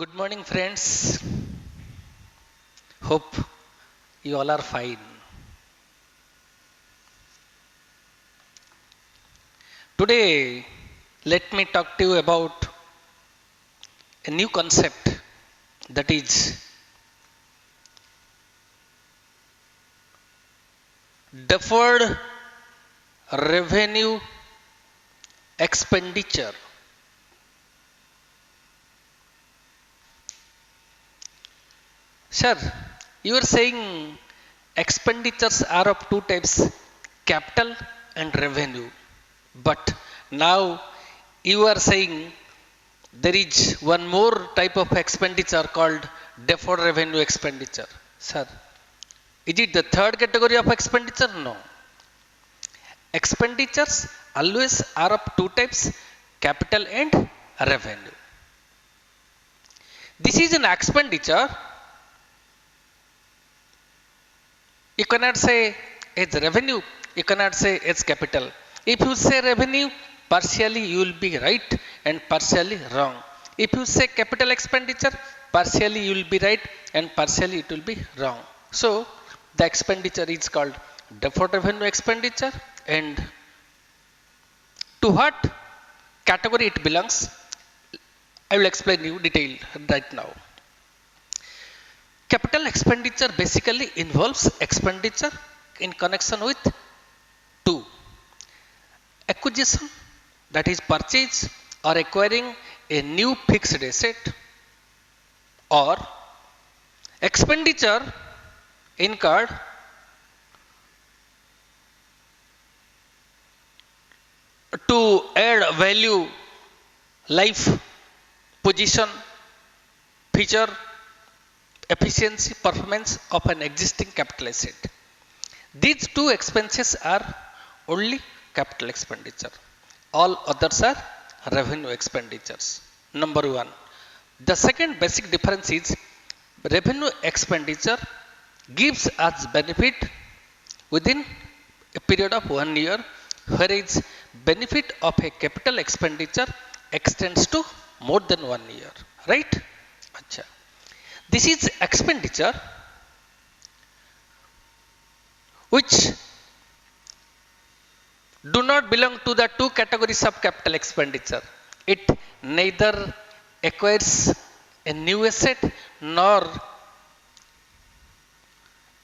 Good morning, friends. Hope you all are fine. Today, let me talk to you about a new concept that is deferred revenue expenditure. Sir, you are saying expenditures are of two types, capital and revenue. But now you are saying there is one more type of expenditure called deferred revenue expenditure. Sir, is it the third category of expenditure? No. Expenditures always are of two types, capital and revenue. This is an expenditure. You cannot say it's revenue, you cannot say it's capital. If you say revenue, partially you will be right and partially wrong. If you say capital expenditure, partially you will be right and partially it will be wrong. So, the expenditure is called deferred revenue expenditure, and to what category it belongs, I will explain you detail right now. Capital expenditure basically involves expenditure in connection with two: acquisition, that is purchase or acquiring a new fixed asset, or expenditure incurred to add value, life, position, feature, efficiency, performance of an existing capital asset. These two expenses are only capital expenditure. All others are revenue expenditures. Number one. The second basic difference is revenue expenditure gives us benefit within a period of 1 year, whereas benefit of a capital expenditure extends to more than 1 year. Right? Achha. This is expenditure which do not belong to the two categories of capital expenditure. It neither acquires a new asset nor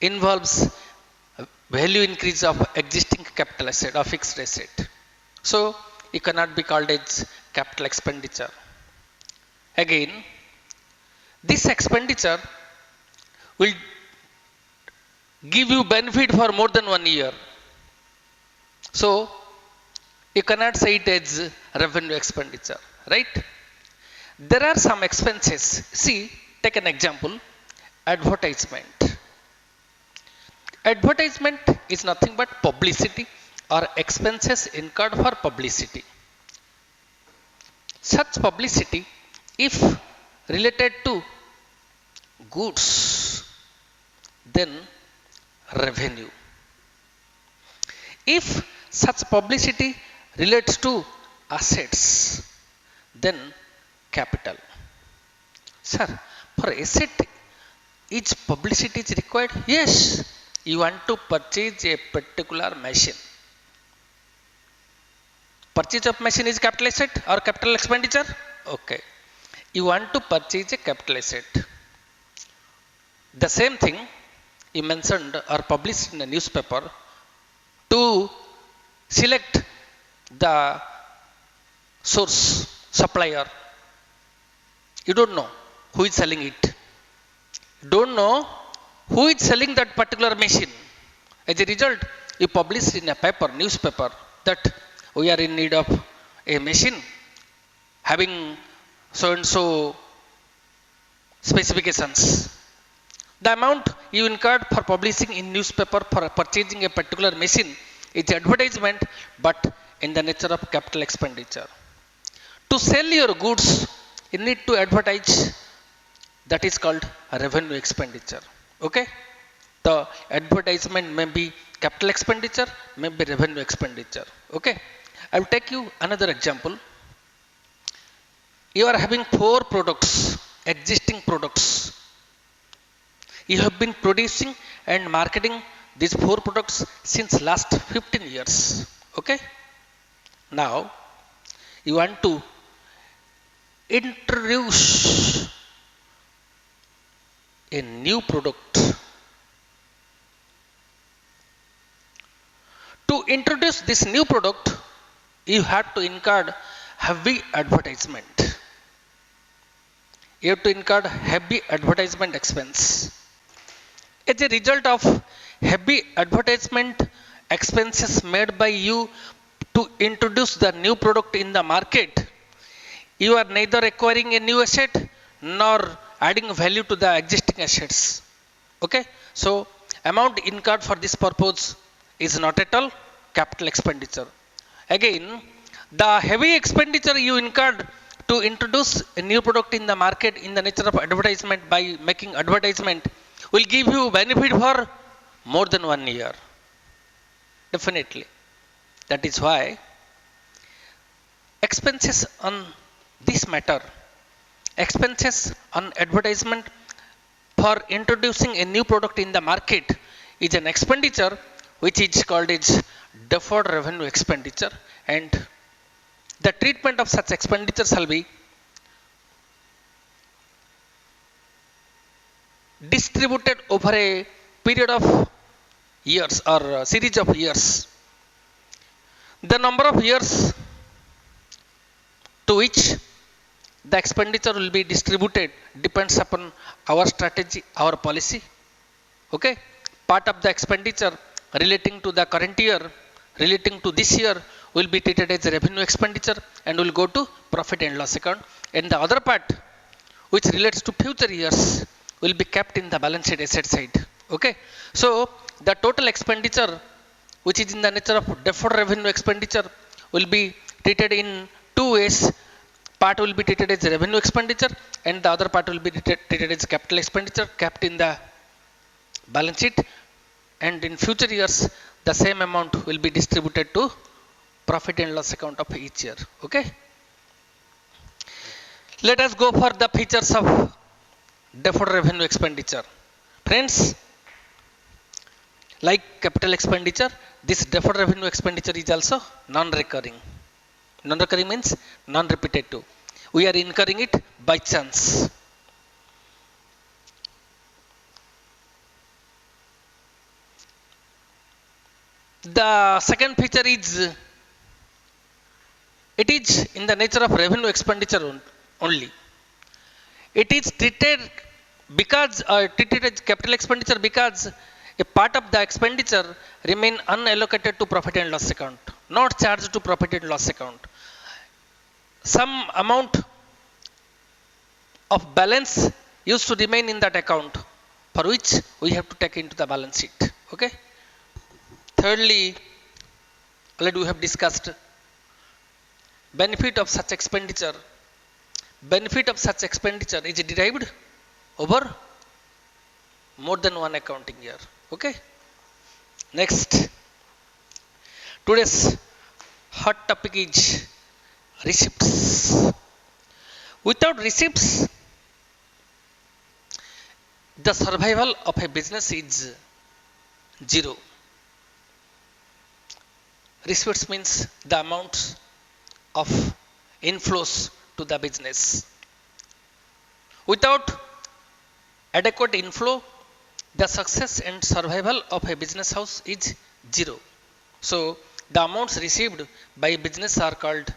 involves value increase of existing capital asset or fixed asset. So, it cannot be called as capital expenditure. Again, this expenditure will give you benefit for more than 1 year. So, you cannot say it as revenue expenditure, right? There are some expenses. See, take an example, advertisement. Advertisement is nothing but publicity or expenses incurred for publicity. Such publicity, if related to goods, then revenue. If such publicity relates to assets, then capital. Sir, for asset, each publicity is required? Yes. You want to purchase a particular machine. Purchase of machine is capital asset or capital expenditure? Okay. You want to purchase a capital asset. The same thing you mentioned or published in a newspaper to select the source, supplier. You don't know who is selling it. You don't know who is selling that particular machine. As a result, you publish in a paper, newspaper, that we are in need of a machine having so and so specifications. The amount you incurred for publishing in newspaper for purchasing a particular machine is advertisement, but in the nature of capital expenditure. To sell your goods, you need to advertise. That is called revenue expenditure. Okay? The advertisement may be capital expenditure, may be revenue expenditure. Okay? I will take you another example. You are having 4 products existing products. You have been producing and marketing these four products since last 15 years. Okay. Now you want to introduce a new product. To introduce this new product, you have to incur heavy advertisement. You have to incur heavy advertisement expense. As a result of heavy advertisement expenses made by you to introduce the new product in the market, you are neither acquiring a new asset nor adding value to the existing assets. Okay, so amount incurred for this purpose is not at all capital expenditure. Again, the heavy expenditure you incurred to introduce a new product in the market in the nature of advertisement by making advertisement will give you benefit for more than 1 year. Definitely. That is why expenses on this matter, expenses on advertisement for introducing a new product in the market is an expenditure which is called as deferred revenue expenditure, and the treatment of such expenditure shall be distributed over a period of years or a series of years. The number of years to which the expenditure will be distributed depends upon our strategy, our policy. Okay, part of the expenditure relating to the current year, relating to this year, will be treated as revenue expenditure and will go to profit and loss account, and the other part which relates to future years will be kept in the balance sheet asset side. Okay, so the total expenditure which is in the nature of deferred revenue expenditure will be treated in two ways. Part will be treated as revenue expenditure and the other part will be treated as capital expenditure kept in the balance sheet, and in future years the same amount will be distributed to profit and loss account of each year. Okay, let us go for the features of deferred revenue expenditure. Friends, like capital expenditure, this deferred revenue expenditure is also non-recurring. Non-recurring means non-repetitive. We are incurring it by chance. The second feature is it is in the nature of revenue expenditure only. It is treated treated as capital expenditure because a part of the expenditure remain unallocated to profit and loss account, not charged to profit and loss account. Some amount of balance used to remain in that account for which we have to take into the balance sheet. Okay. Thirdly, already we have discussed benefit of such expenditure. Benefit of such expenditure is derived over more than one accounting year. Okay. Next, today's hot topic is receipts. Without receipts, the survival of a business is zero. Receipts means the amounts of inflows to the business. Without adequate inflow, the success and survival of a business house is zero. So, the amounts received by business are called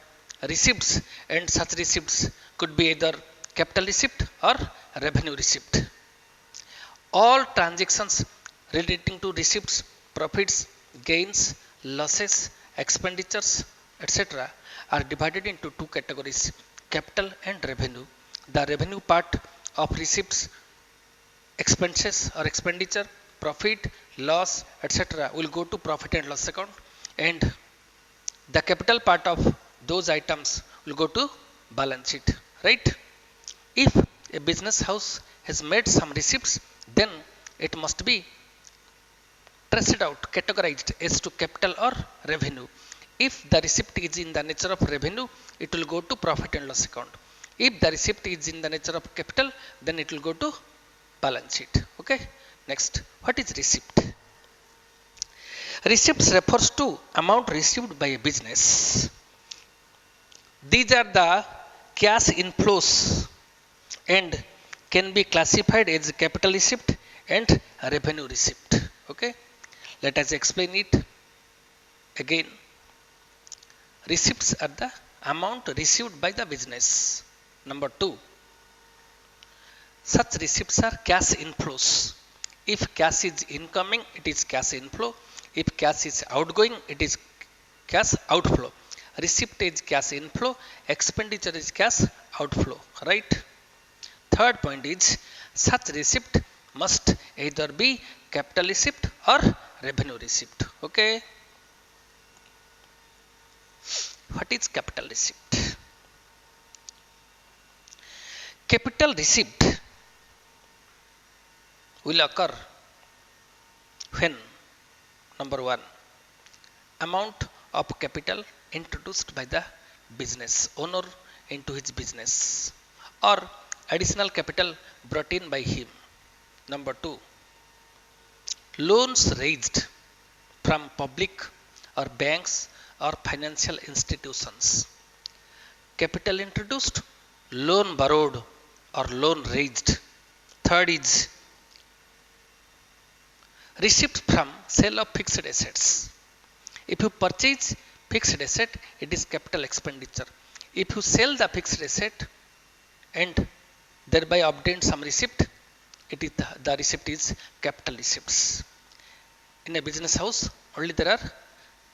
receipts, and such receipts could be either capital receipt or revenue receipt. All transactions relating to receipts, profits, gains, losses, expenditures, etc. are divided into two categories, capital and revenue. The revenue part of receipts, expenses or expenditure, profit, loss, etc. will go to profit and loss account, and the capital part of those items will go to balance sheet, right? If a business house has made some receipts, then it must be traced out, categorized as to capital or revenue. If the receipt is in the nature of revenue, it will go to profit and loss account. If the receipt is in the nature of capital, then it will go to balance sheet. Okay. Next, what is receipt? Receipts refers to amount received by a business. These are the cash inflows and can be classified as capital receipt and revenue receipt. Okay. Let us explain it again. Receipts are the amount received by the business. Number 2, such receipts are cash inflows. If cash is incoming, it is cash inflow. If cash is outgoing, it is cash outflow. Receipt is cash inflow, expenditure is cash outflow. Right? Third point is such receipt must either be capital receipt or revenue receipt. Okay. What is capital receipt? Capital receipt will occur when, number 1, amount of capital introduced by the business owner into his business or additional capital brought in by him. Number 2, loans raised from public or banks or financial institutions. Capital introduced, loan borrowed or loan raised. Third is receipt from sale of fixed assets. If you purchase fixed asset, it is capital expenditure. If you sell the fixed asset and thereby obtain some receipt, it is the receipt is capital receipts. In a business house, only there are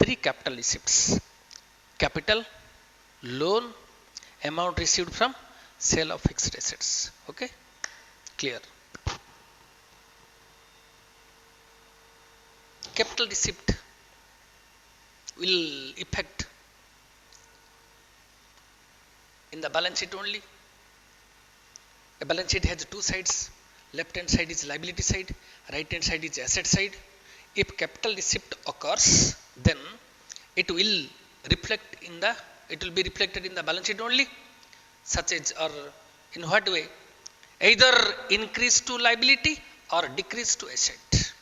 3 capital receipts: capital, loan, amount received from sale of fixed assets. Okay, clear? Capital receipt will affect in the balance sheet only. A balance sheet has 2 sides. Left hand side is liability side, right hand side is asset side. If capital receipt occurs, then it will be reflected in the balance sheet only, such as, or in what way? Either increase to liability or decrease to asset.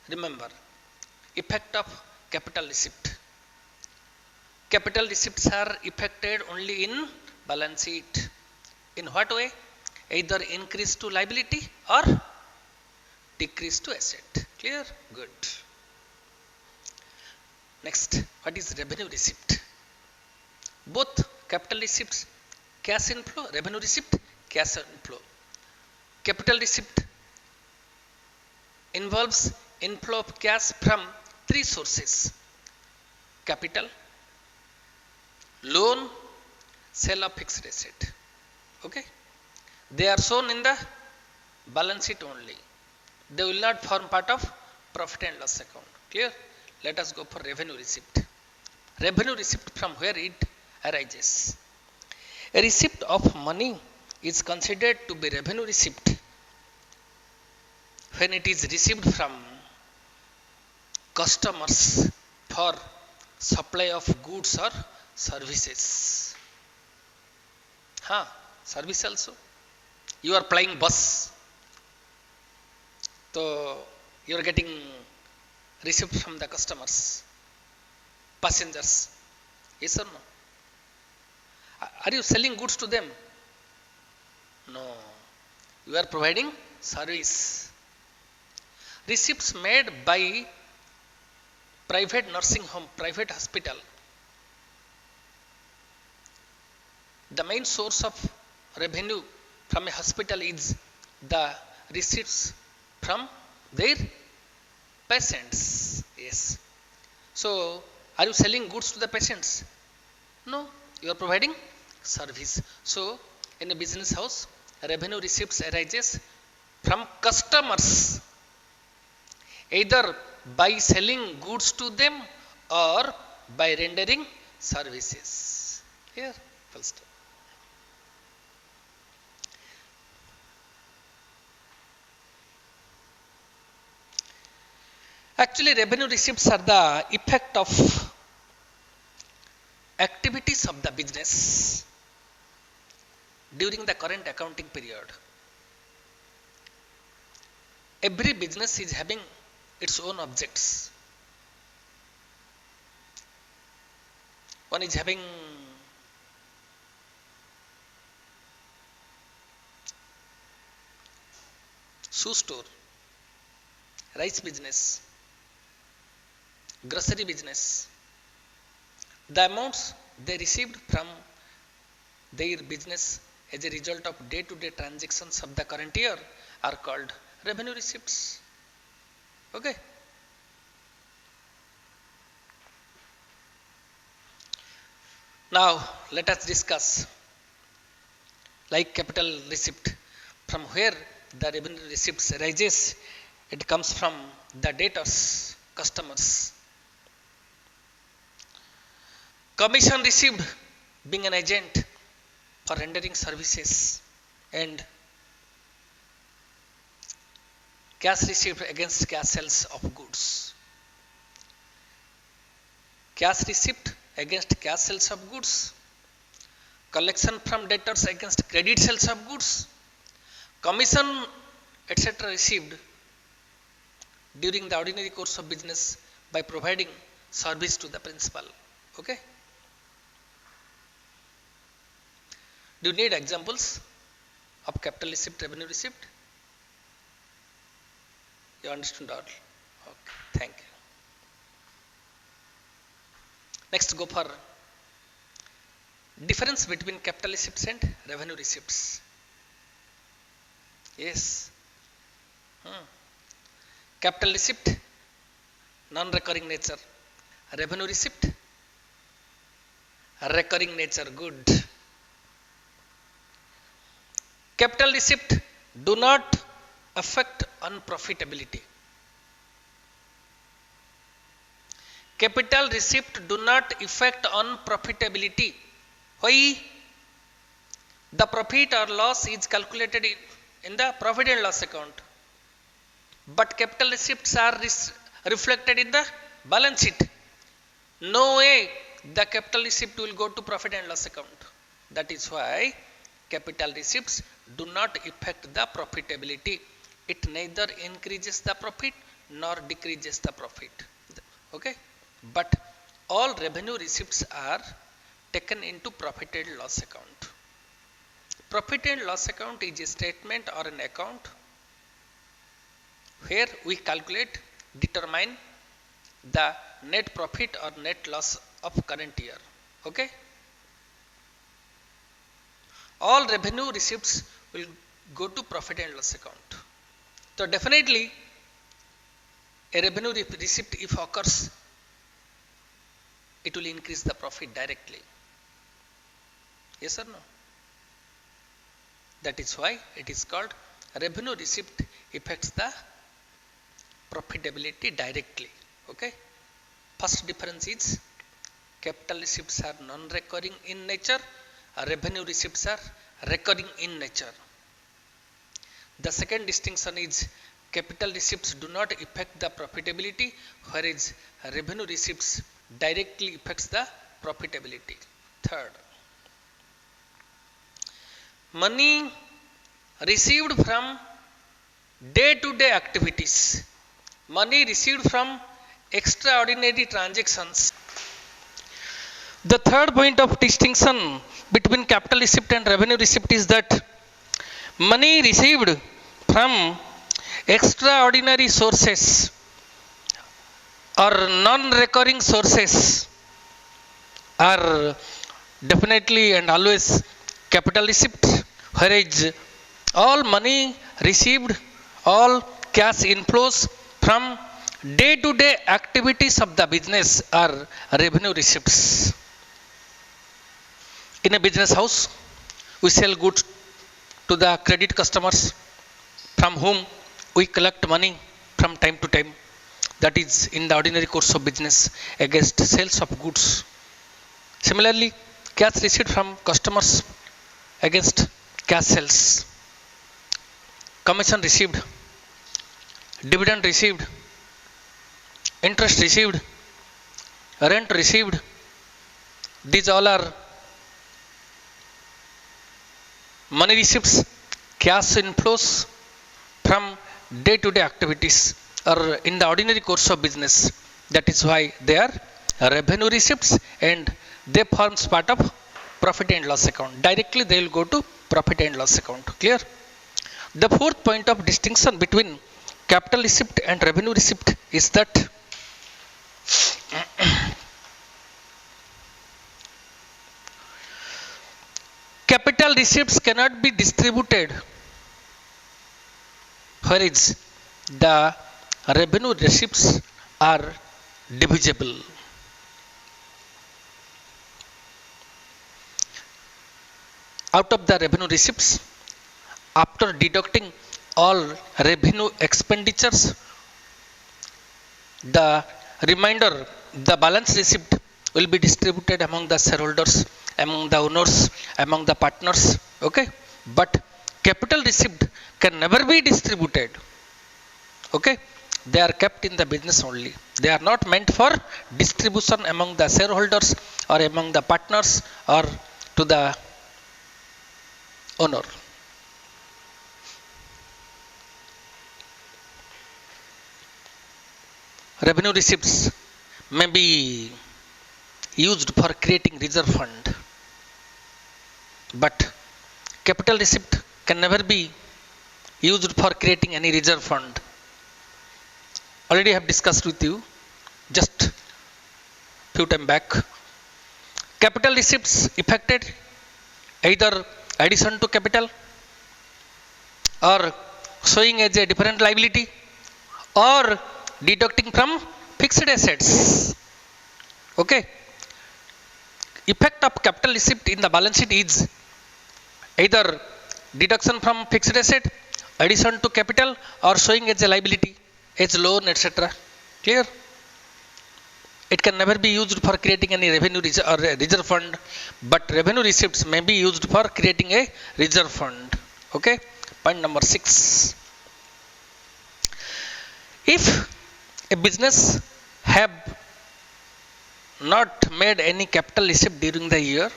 Remember, effect of capital receipt. Capital receipts are affected only in balance sheet. In what way? Either increase to liability or decrease to asset. Clear? Good. Next, what is revenue receipt? Both capital receipts, cash inflow, revenue receipt, cash inflow. Capital receipt involves inflow of cash from 3 sources: capital, loan, sale of fixed asset. Okay, they are shown in the balance sheet only. They will not form part of profit and loss account. Clear? Let us go for revenue receipt. Revenue receipt, from where it arises? A receipt of money is considered to be revenue receipt when it is received from customers for supply of goods or services. Service also. You are flying bus, so you are getting receipt from the customers, passengers. Yes or no? Are you selling goods to them? No. You are providing service. Receipts made by private nursing home, private hospital. The main source of revenue from a hospital is the receipts from their patients. Yes. So, are you selling goods to the patients? No. You are providing service. So, in a business house, revenue receipts arises from customers, either by selling goods to them or by rendering services. Here, full stop. Actually, revenue receipts are the effect of activities of the business during the current accounting period. Every business is having its own objects. One is having shoe store, rice business, grocery business. The amounts they received from their business as a result of day-to-day transactions of the current year are called revenue receipts. Okay. Now let us discuss like capital receipt, from where the revenue receipts arises. It comes from the debtors, customers. Commission received, being an agent for rendering services, and cash received against cash sales of goods. Cash receipt against cash sales of goods, collection from debtors against credit sales of goods, commission etc. received during the ordinary course of business by providing service to the principal. Okay. Do you need examples of capital receipt, revenue receipt? You understood all? Okay, thank you. Next, go for difference between capital receipts and revenue receipts. Yes. Capital receipt, non-recurring nature. Revenue receipt, recurring nature. Good. Capital receipt do not affect on profitability. Capital receipt do not affect on profitability. Why? The profit or loss is calculated in the profit and loss account, but capital receipts are reflected in the balance sheet. No way the capital receipt will go to profit and loss account. That is why capital receipts do not affect the profitability. It neither increases the profit nor decreases the profit. Okay. But all revenue receipts are taken into profit and loss account. Profit and loss account is a statement or an account where we calculate, determine the net profit or net loss of current year. Okay. All revenue receipts will go to profit and loss account. So definitely a revenue receipt, if occurs, it will increase the profit directly. Yes or no? That is why it is called revenue receipt affects the profitability directly. Okay. First difference is capital receipts are non-recurring in nature, revenue receipts are recurring in nature. The second distinction is capital receipts do not affect the profitability, whereas revenue receipts directly affects the profitability. Third, money received from day-to-day activities, money received from extraordinary transactions. The third point of distinction between capital receipt and revenue receipt is that money received from extraordinary sources or non-recurring sources are definitely and always capital receipt, whereas all money received, all cash inflows from day-to-day activities of the business are revenue receipts. In a business house, we sell goods to the credit customers from whom we collect money from time to time. That is in the ordinary course of business against sales of goods. Similarly, cash received from customers against cash sales. Commission received, dividend received, interest received, rent received, these all are money receipts, cash inflows from day-to-day activities or in the ordinary course of business. That is why they are revenue receipts and they forms part of profit and loss account. Directly they will go to profit and loss account. Clear? The fourth point of distinction between capital receipt and revenue receipt is that capital receipts cannot be distributed, whereas the revenue receipts are divisible. Out of the revenue receipts, after deducting all revenue expenditures, the remainder, the balance receipt will be distributed among the shareholders, among the owners, among the partners. Okay, but capital receipt can never be distributed. Okay, they are kept in the business only. They are not meant for distribution among the shareholders or among the partners or to the owner. Revenue receipts may be used for creating reserve fund, but capital receipt can never be used for creating any reserve fund. Already I have discussed with you just few time back. Capital receipts effected either addition to capital or showing as a different liability or deducting from fixed assets. Okay, effect of capital receipt in the balance sheet is either deduction from fixed asset, addition to capital, or showing as a liability, as loan, etc. Clear? It can never be used for creating any revenue or reserve fund, but revenue receipts may be used for creating a reserve fund. Okay, point number 6. If a business have not made any capital receipt during the year,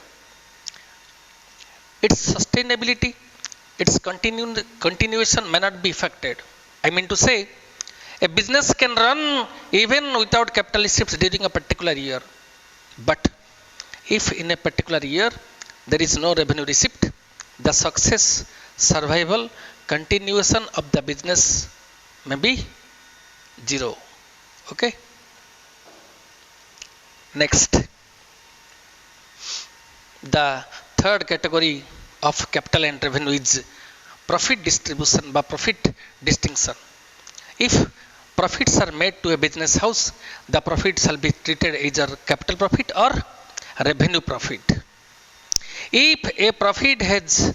its sustainability, its continuation may not be affected. I mean to say, a business can run even without capital receipts during a particular year. But if in a particular year there is no revenue receipt, the success, survival, continuation of the business may be zero. Okay. Next, the third category of capital and revenue is profit distribution by profit distinction. If profits are made to a business house, the profit shall be treated either capital profit or revenue profit. If a profit has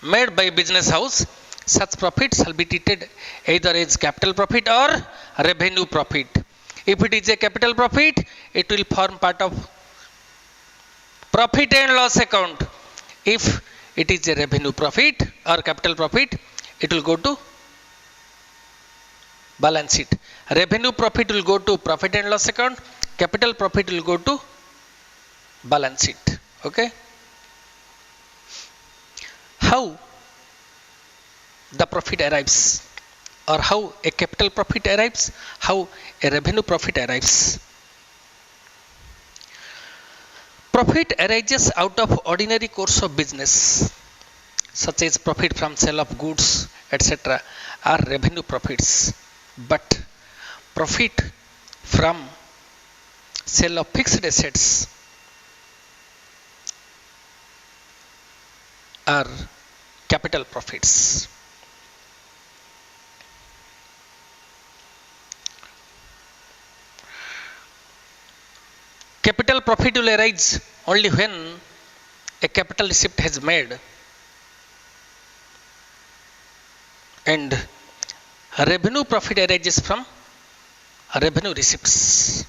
made by business house, such profit shall be treated either as capital profit or revenue profit. If it is a capital profit, it will form part of profit and loss account. If it is a revenue profit or capital profit, it will go to balance sheet. Revenue profit will go to profit and loss account. Capital profit will go to balance sheet. Okay. How the profit arrives, or how a capital profit arrives, how a revenue profit arrives. Profit arises out of ordinary course of business, such as profit from sale of goods, etc., are revenue profits. But profit from sale of fixed assets are capital profits. Capital profit will arise only when a capital receipt has made, and revenue profit arises from revenue receipts.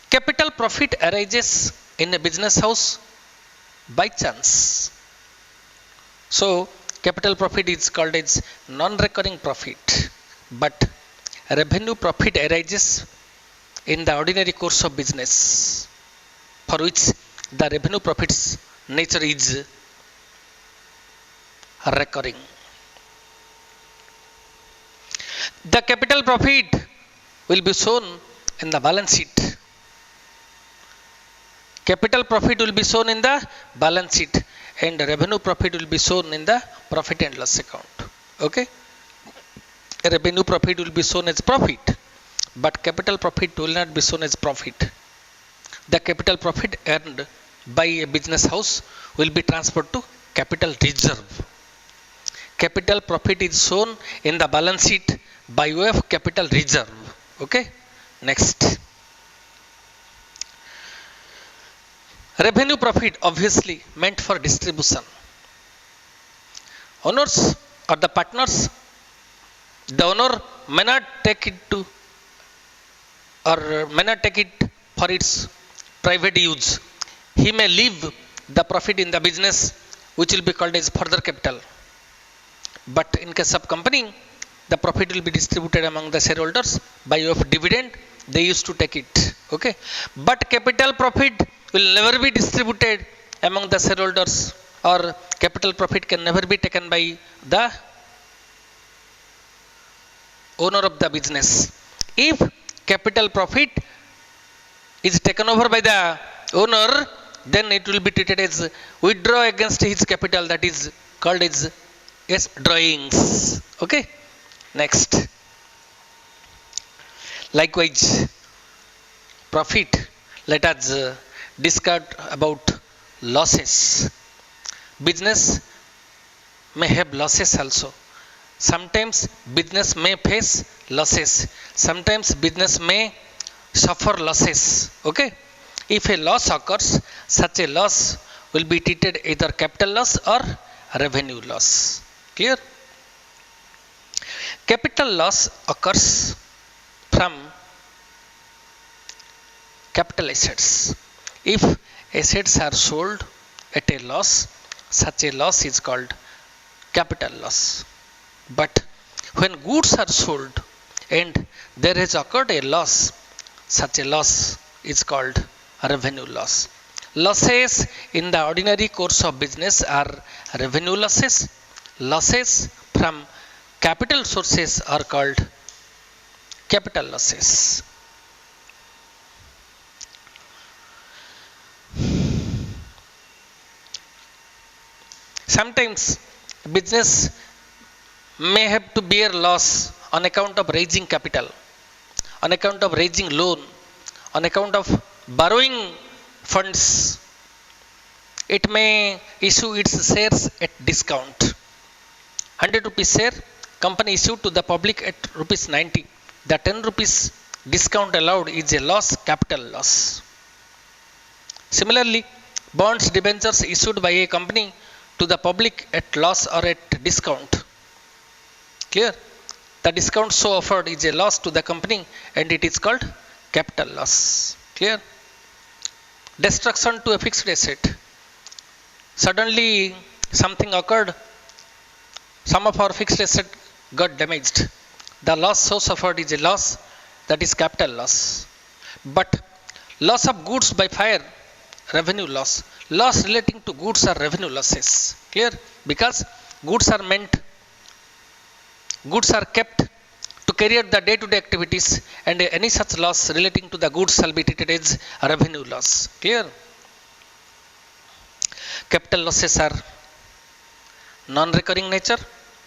Capital profit arises in a business house by chance. So capital profit is called as non-recurring profit, but revenue profit arises in the ordinary course of business, for which the revenue profits nature is recurring. The capital profit will be shown in the balance sheet. Capital profit will be shown in the balance sheet and revenue profit will be shown in the profit and loss account. Okay. Revenue profit will be shown as profit, but capital profit will not be shown as profit. The capital profit earned by a business house will be transferred to capital reserve. Capital profit is shown in the balance sheet by way of capital reserve. Okay. Next. Revenue profit obviously meant for distribution. Owners or the partners, the owner may not take it to or may not take it for its private use. He may leave the profit in the business, which will be called as further capital. But in case of company, the profit will be distributed among the shareholders by way of dividend. They used to take it. Okay. But capital profit will never be distributed among the shareholders, or capital profit can never be taken by the owner of the business. If capital profit is taken over by the owner, then it will be treated as withdraw against his capital, that is called as drawings. Okay. Next. Likewise, profit, let us discuss about losses. Business may have losses also. Sometimes business may face losses. Sometimes business may suffer losses. Okay. If a loss occurs, such a loss will be treated either capital loss or revenue loss. Clear? Capital loss occurs from capital assets. If assets are sold at a loss, such a loss is called capital loss. But when goods are sold and there has occurred a loss, such a loss is called revenue loss. Losses in the ordinary course of business are revenue losses. Losses from capital sources are called capital losses. Sometimes business may have to bear loss on account of raising capital, on account of raising loan, on account of borrowing funds. It may issue its shares at discount. 100 rupees share, company issued to the public at rupees 90. The 10 rupees discount allowed is a loss, capital loss. Similarly, bonds, debentures issued by a company to the public at loss or at discount. Clear? The discount so offered is a loss to the company and it is called capital loss. Clear? Destruction to a fixed asset. Suddenly something occurred, some of our fixed asset got damaged. The loss so suffered is a loss, that is capital loss. But loss of goods by fire, revenue loss. Loss relating to goods are revenue losses. Clear? Because goods are kept to carry out the day-to-day activities, and any such loss relating to the goods shall be treated as a revenue loss. Clear? Capital losses are non-recurring nature,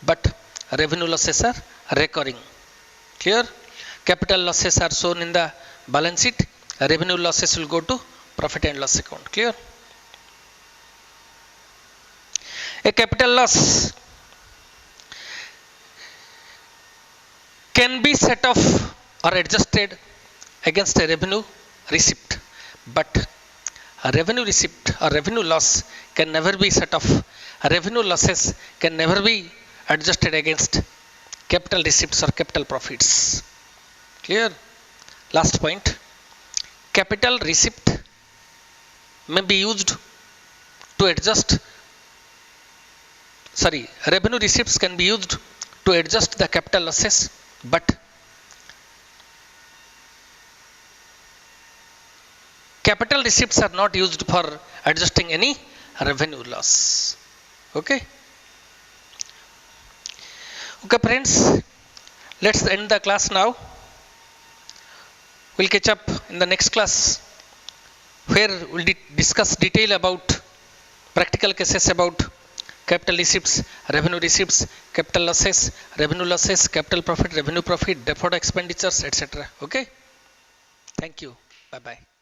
but revenue losses are recurring. Clear? Capital losses are shown in the balance sheet. Revenue losses will go to profit and loss account. Clear? A capital loss can be set off or adjusted against a revenue receipt, but a revenue receipt or revenue loss can never be set off. Revenue losses can never be adjusted against capital receipts or capital profits. Clear? Last point. Capital receipt may be used to adjust, revenue receipts can be used to adjust the capital losses, but capital receipts are not used for adjusting any revenue loss. Okay. Okay friends, let's end the class now. We'll catch up in the next class where we'll discuss detail about practical cases about capital receipts, revenue receipts, capital losses, revenue losses, capital profit, revenue profit, deferred expenditures, etc. Okay. Thank you. Bye bye.